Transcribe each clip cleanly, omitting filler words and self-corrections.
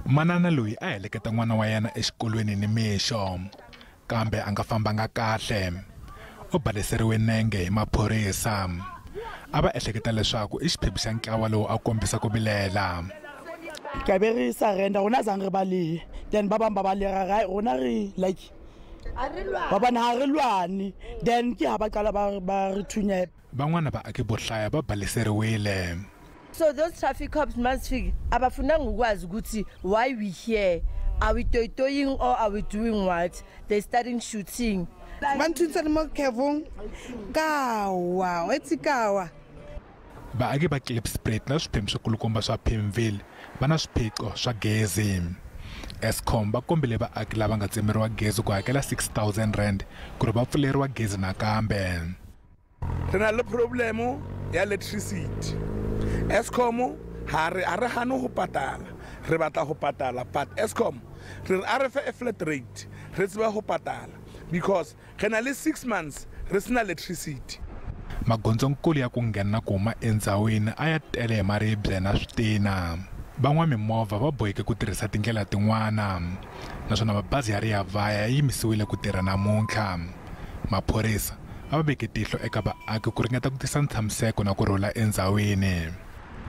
manana loyi a heleketa n'wana wa yena exikolweni ni mixo kambe a nga fambanga kahle u baleseriwe nenge hi maphorisa a va ehleketa leswaku i xiphemu xa ntlawa lowu a kombisa ku vilela ka be re surrender rona zange re balehe then ba bang ba balera rona re like ba bana ha re lwane then ke ha ba qala ba re thunya van'wana vaaki vo hlaya va baleseriwile. So those traffic cops must figure abafunanga ukwazi ukuthi why we here, are we toying or are we doing what? They starting shooting. Vaaki va Klipspruit na swiphemu swikulukumba swa Pimvile va na swiphiqo swa gezi. Eskom va kombile vaaki lava nga tsemeriwa gezi ku hakela 6,000 rand ku ri va pfuleriwa gezi nakambe. Re na le problemo ya electricity. Eskom ha re hano ho patala, re batla ho patala, but Eskom re a fa a flat rate, re tseba ho patala because re na le 6 months re sina electricity. Magondzokulu ya ku nghena ku huma endzhawini a ya tele hi maribye na switina. Van'wamimovha va boheke ku tirhisa tindlela tin'wana naswona mabazi ya riya ya yimisiwile ku tirha namuntlha. Maphorisa a va veke tihlo eka vaaki ku ringeta ku tisa ntshamiseko na ku rhula endzhawini.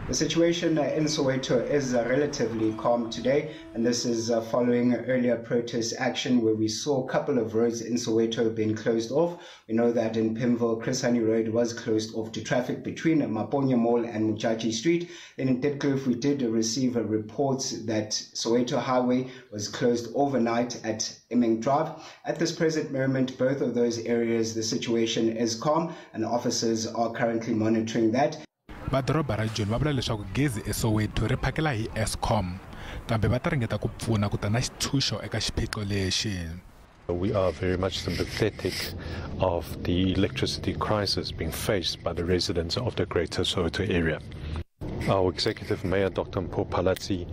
The situation in Soweto is relatively calm today, and this is following earlier protest action where we saw a couple of roads in Soweto being closed off. We know that in Pimvile, Chris Honey Road was closed off to traffic between Maponya Mall and Muchachi Street. Then in Tiko, we did receive reports that Soweto Highway was closed overnight at Emeng Drive. At this present moment, both of those areas, the situation is calm, and officers are currently monitoring that. Vadoroba ra Joni va vula leswaku gezi eSoweto ri phakela hi Eskom kambe va ta ringeta ku pfuna ku ta na xitshunxo eka xiphiqo lexi. We are very much sympathetic of the electricity crisis being faced by the residents of the greater Soweto area. Our Executive Mayor, Dr. Palazzi,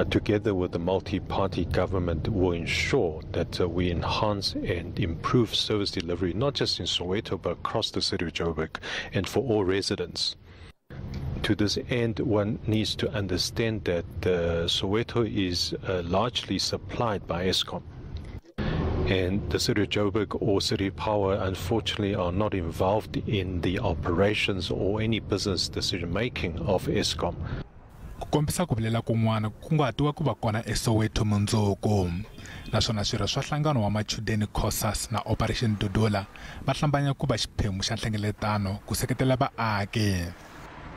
together with the multi-party government, will ensure that we enhance and improve service delivery, not just in Soweto, but across the city of Joburg and for all residents. To this end, one needs to understand that Soweto is largely supplied by Eskom. And the city of Joburg or city power, unfortunately, are not involved in the operations or any business decision-making of Eskom. Kombisa ku vilela kun'wana ku nga hatiwa ku va kona eSoweto mundzuku naswona swirho swa nhlangano wa machudeni COSAS na Operation Dudula va hlambanya ku va xiphemu xa nhlengeletano ku seketela vaaki.